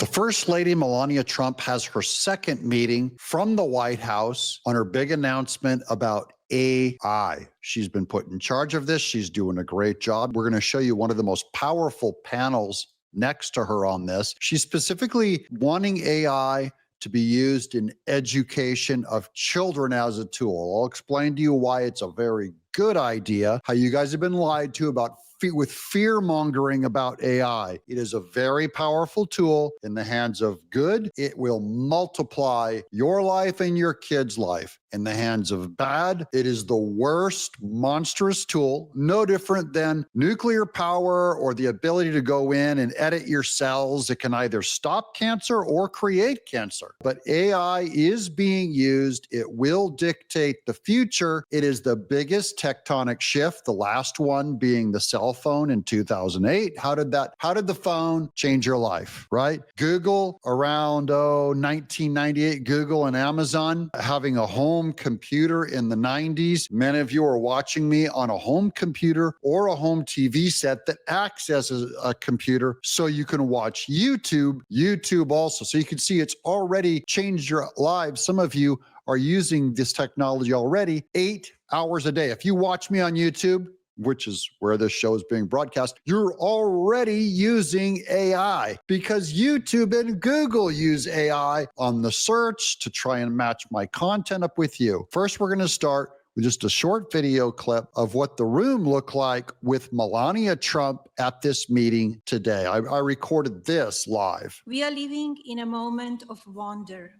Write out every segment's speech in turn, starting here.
The First Lady, Melania Trump, has her second meeting from the White House on her big announcement about AI. She's been put in charge of this. She's doing a great job. We're going to show you one of the most powerful panels next to her on this. She's specifically wanting AI to be used in education of children as a tool. I'll explain to you why it's a very good idea, how you guys have been lied to about with fear-mongering about AI. It is a very powerful tool in the hands of good. It will multiply your life and your kids' life. In the hands of bad, it is the worst, monstrous tool, no different than nuclear power or the ability to go in and edit your cells. It can either stop cancer or create cancer. But AI is being used. It will dictate the future. It is the biggest tectonic shift, the last one being the cell phone in 2008. How did the phone change your life, right? Google around 1998, Google and Amazon having a home computer in the 90s. Many of you are watching me on a home computer or a home TV set that acts as a computer so you can watch YouTube also. So you can see it's already changed your lives. Some of you are using this technology already 8 hours a day. If you watch me on YouTube, which is where this show is being broadcast, you're already using AI because YouTube and Google use AI on the search to try and match my content up with you. First, we're going to start with just a short video clip of what the room looked like with Melania Trump at this meeting today. I recorded this live. We are living in a moment of wonder,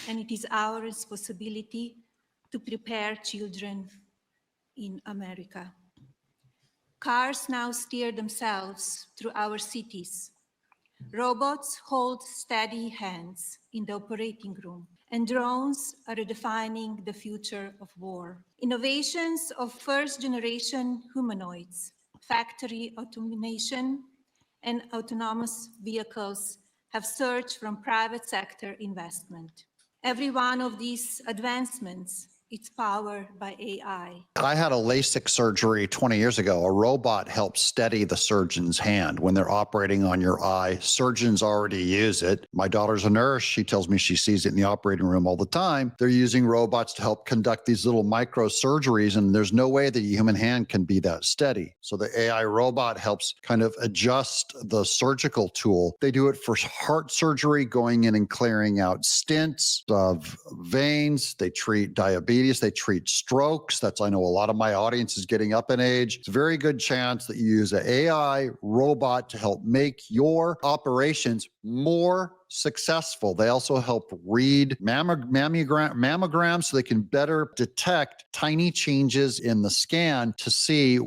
and it is our responsibility to prepare children in America. Cars now steer themselves through our cities. Robots hold steady hands in the operating room, and drones are redefining the future of war. Innovations of first-generation humanoids, factory automation, and autonomous vehicles have surged from private sector investment. Every one of these advancements is powered by AI. I had a LASIK surgery 20 years ago. A robot helps steady the surgeon's hand when they're operating on your eye. Surgeons already use it. My daughter's a nurse. She tells me she sees it in the operating room all the time. They're using robots to help conduct these little micro surgeries, and there's no way that a human hand can be that steady. So the AI robot helps kind of adjust the surgical tool. They do it for heart surgery, going in and clearing out stents of veins. They treat diabetes. They treat strokes. I know a lot of my audience is getting up in age. It's a very good chance that you use an AI robot to help make your operations more successful. They also help read mammograms so they can better detect tiny changes in the scan to see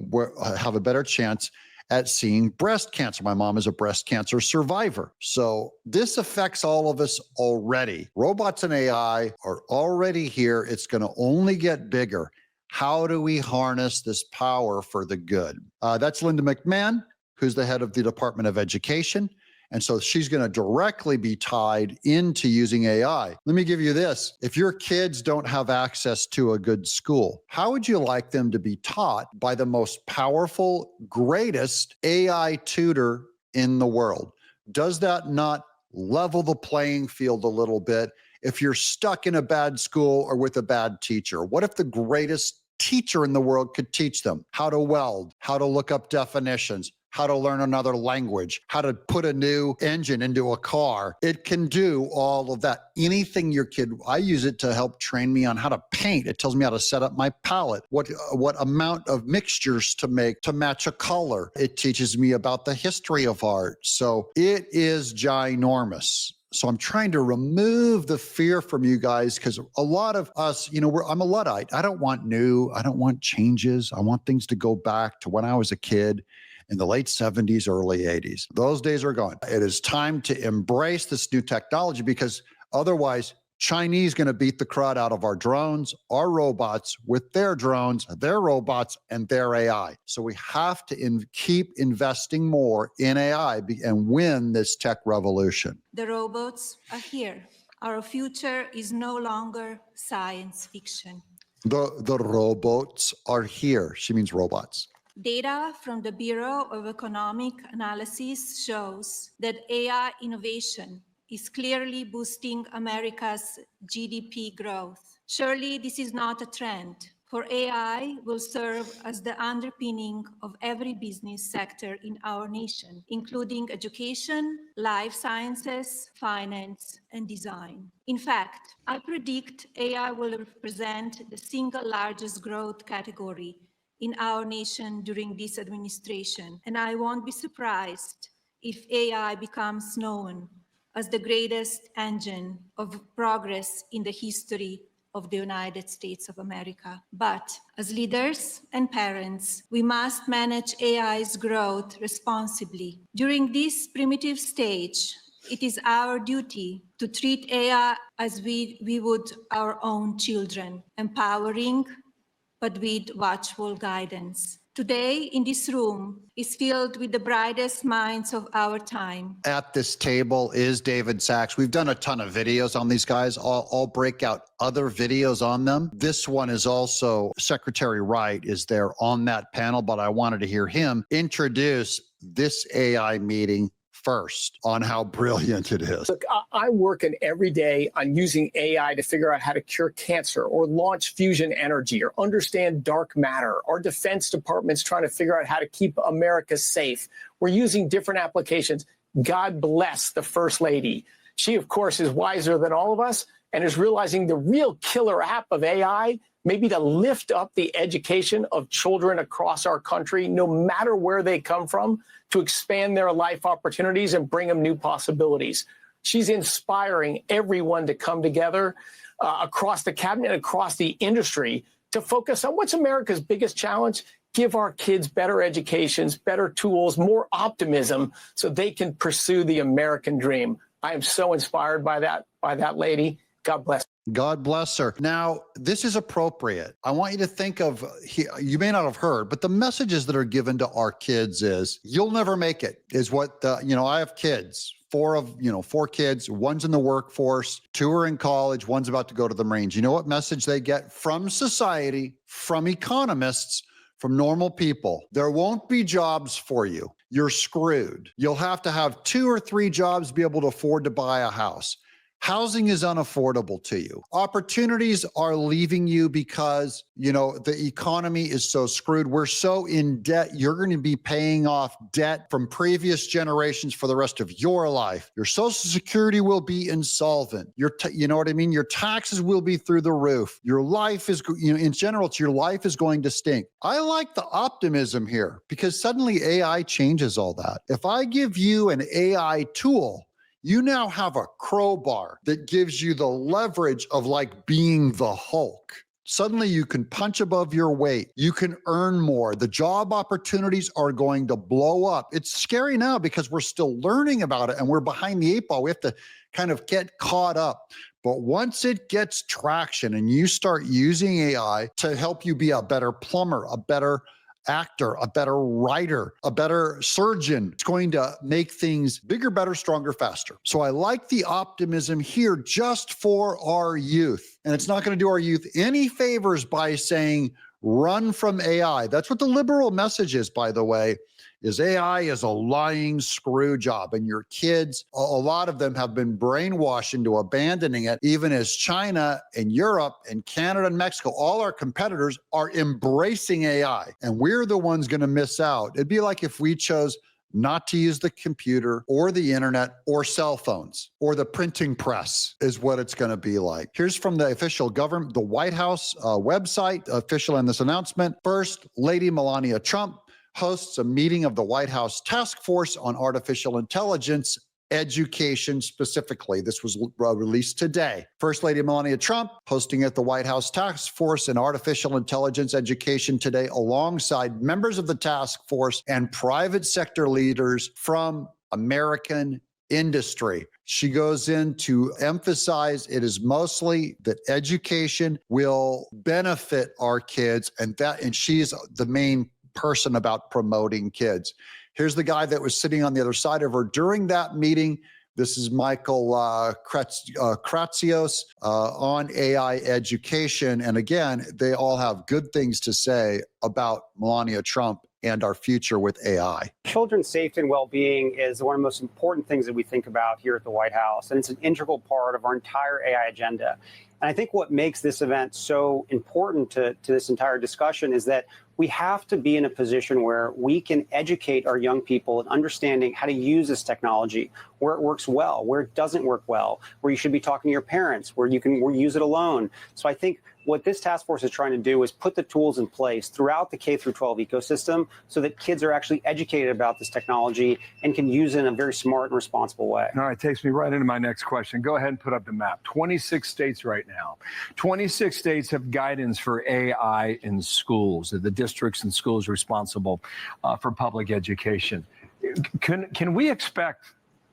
have a better chance at seeing breast cancer. My mom is a breast cancer survivor. So this affects all of us already. Robots and AI are already here. It's going to only get bigger. How do we harness this power for the good? That's Linda McMahon, who's the head of the Department of Education. And so she's going to directly be tied into using AI. Let me give you this. If your kids don't have access to a good school, how would you like them to be taught by the most powerful, greatest AI tutor in the world? Does that not level the playing field a little bit if you're stuck in a bad school or with a bad teacher? What if the greatest teacher in the world could teach them how to weld, how to look up definitions, how to learn another language, how to put a new engine into a car? It can do all of that. Anything your kid, I use it to help train me on how to paint. It tells me how to set up my palette, what amount of mixtures to make to match a color. It teaches me about the history of art. So it is ginormous. So I'm trying to remove the fear from you guys because a lot of us, I'm a Luddite. I don't want new. I don't want changes. I want things to go back to when I was a kid in the late 70s, early 80s. Those days are gone. It is time to embrace this new technology because otherwise Chinese going to beat the crud out of our drones, our robots with their drones, their robots, and their AI. So we have to keep investing more in AI and win this tech revolution. The robots are here. Our future is no longer science fiction. The robots are here. She means robots. Data from the Bureau of Economic Analysis shows that AI innovation is clearly boosting America's GDP growth. Surely this is not a trend, for AI will serve as the underpinning of every business sector in our nation, including education, life sciences, finance, and design. In fact, I predict AI will represent the single largest growth category in our nation during this administration, and I won't be surprised if AI becomes known as the greatest engine of progress in the history of the United States of America. But as leaders and parents, we must manage AI's growth responsibly. During this primitive stage, it is our duty to treat AI as we would our own children, empowering but with watchful guidance. Today, in this room, is filled with the brightest minds of our time. At this table is David Sachs. We've done a ton of videos on these guys. I'll break out other videos on them. This one is also, Secretary Wright is there on that panel, but I wanted to hear him introduce this AI meeting first on how brilliant it is. Look, I'm working every day on using AI to figure out how to cure cancer or launch fusion energy or understand dark matter. Our Defense Department's trying to figure out how to keep America safe. We're using different applications. God bless the First Lady. She, of course, is wiser than all of us and is realizing the real killer app of AI maybe to lift up the education of children across our country, no matter where they come from, to expand their life opportunities and bring them new possibilities. She's inspiring everyone to come together across the cabinet, across the industry, to focus on what's America's biggest challenge: give our kids better educations, better tools, more optimism, so they can pursue the American dream. I am so inspired by that lady. God bless. God bless her. Now, this is appropriate. I want you to think of, you may not have heard, but the messages that are given to our kids is, you'll never make it, is what I have kids, four kids, one's in the workforce, two are in college, one's about to go to the Marines. You know what message they get from society, from economists, from normal people? There won't be jobs for you. You're screwed. You'll have to have 2 or 3 jobs to be able to afford to buy a house. Housing is unaffordable to you. Opportunities are leaving you because, the economy is so screwed. We're so in debt. You're going to be paying off debt from previous generations for the rest of your life. Your Social Security will be insolvent. Your taxes will be through the roof. Your life is, in general, your life is going to stink. I like the optimism here because suddenly AI changes all that. If I give you an AI tool, you now have a crowbar that gives you the leverage of like being the Hulk. Suddenly you can punch above your weight. You can earn more. The job opportunities are going to blow up. It's scary now because we're still learning about it and we're behind the 8 ball. We have to kind of get caught up. But once it gets traction and you start using AI to help you be a better plumber, a better actor, a better writer, a better surgeon, it's going to make things bigger, better, stronger, faster. So I like the optimism here just for our youth. And it's not going to do our youth any favors by saying, run from AI. That's what the liberal message is, by the way, is AI is a lying screw job. And your kids, a lot of them have been brainwashed into abandoning it, even as China and Europe and Canada and Mexico, all our competitors are embracing AI. And we're the ones going to miss out. It'd be like if we chose not to use the computer or the internet or cell phones or the printing press is what it's going to be like. Here's from the official government, the White House website, official in this announcement. First, Lady Melania Trump hosts a meeting of the White House Task Force on Artificial Intelligence Education specifically. This was released today. First Lady Melania Trump hosting at the White House Task Force on Artificial Intelligence Education today, alongside members of the task force and private sector leaders from American industry. She goes in to emphasize it is mostly that education will benefit our kids, and she's the main person about promoting kids. Here's the guy that was sitting on the other side of her during that meeting. This is Michael Kratsios on AI education. And again, they all have good things to say about Melania Trump and our future with AI. Children's safety and well-being is one of the most important things that we think about here at the White House, and it's an integral part of our entire AI agenda. And I think what makes this event so important to this entire discussion is that we have to be in a position where we can educate our young people in understanding how to use this technology, where it works well, where it doesn't work well, where you should be talking to your parents, where you can use it alone. So I think what this task force is trying to do is put the tools in place throughout the K through 12 ecosystem so that kids are actually educated about this technology and can use it in a very smart and responsible way. All right, takes me right into my next question. Go ahead and put up the map. 26 states right now. 26 states have guidance for AI in schools. The districts and schools responsible for public education. Can we expect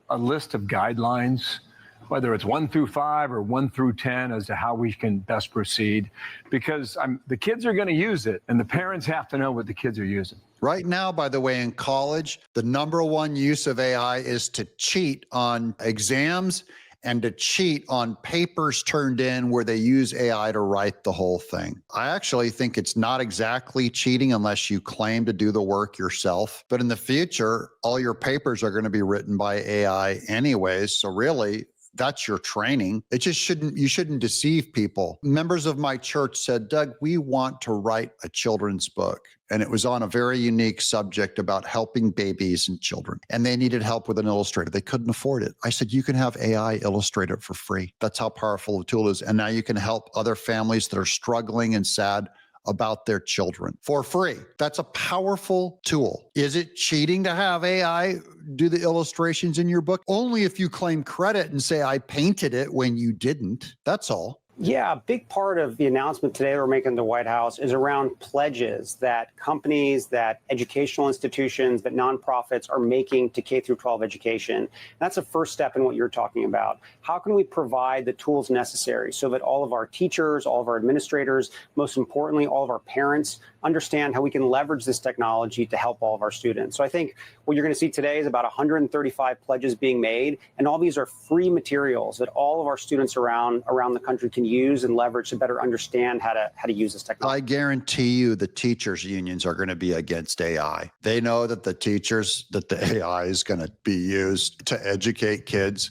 a list of guidelines, whether it's 1 through 5 or 1 through 10, as to how we can best proceed? Because the kids are going to use it, and the parents have to know what the kids are using. Right now, by the way, in college, the #1 use of AI is to cheat on exams and to cheat on papers turned in where they use AI to write the whole thing. I actually think it's not exactly cheating unless you claim to do the work yourself. But in the future, all your papers are going to be written by AI anyways. So really, that's your training. It just you shouldn't deceive people. Members of my church said, Doug, we want to write a children's book. And it was on a very unique subject about helping babies and children. And they needed help with an illustrator. They couldn't afford it. I said, you can have AI illustrate it for free. That's how powerful the tool is. And now you can help other families that are struggling and sad about their children for free. That's a powerful tool. Is it cheating to have AI do the illustrations in your book? Only if you claim credit and say, I painted it when you didn't. That's all. Yeah, a big part of the announcement today we're making in the White House is around pledges that companies, that educational institutions, that nonprofits are making to K through 12 education. That's a first step in what you're talking about. How can we provide the tools necessary so that all of our teachers, all of our administrators, most importantly, all of our parents understand how we can leverage this technology to help all of our students? So I think what you're going to see today is about 135 pledges being made, and all these are free materials that all of our students around the country can use and leverage to better understand how to use this technology. I guarantee you the teachers unions are going to be against AI. They know that the AI is going to be used to educate kids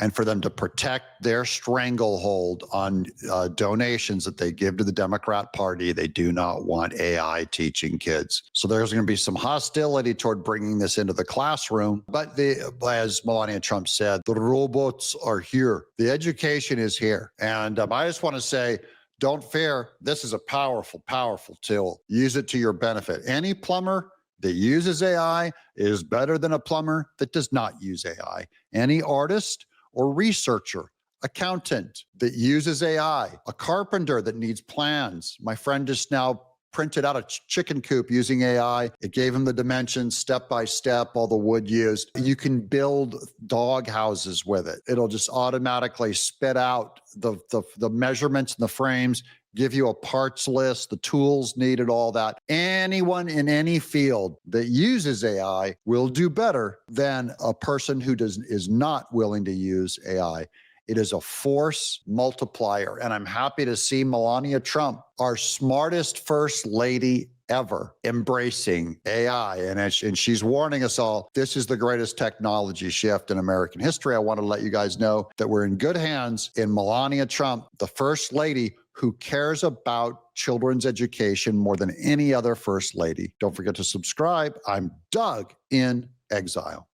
and for them to protect their stranglehold on donations that they give to the Democrat Party. They do not want AI teaching kids. So there's going to be some hostility toward bringing this into the classroom. But as Melania Trump said, the robots are here. The education is here. And I just want to say, don't fear. This is a powerful, powerful tool. Use it to your benefit. Any plumber that uses AI is better than a plumber that does not use AI. Any artist or researcher, accountant that uses AI, a carpenter that needs plans. My friend just now printed out a chicken coop using AI. It gave him the dimensions step by step, all the wood used. You can build dog houses with it. It'll just automatically spit out the measurements and the frames, give you a parts list, the tools needed, all that. Anyone in any field that uses AI will do better than a person who is not willing to use AI. It is a force multiplier. And I'm happy to see Melania Trump, our smartest first lady ever, embracing AI. And she's warning us all, this is the greatest technology shift in American history. I want to let you guys know that we're in good hands in Melania Trump, the first lady who cares about children's education more than any other first lady. Don't forget to subscribe. I'm Doug in Exile.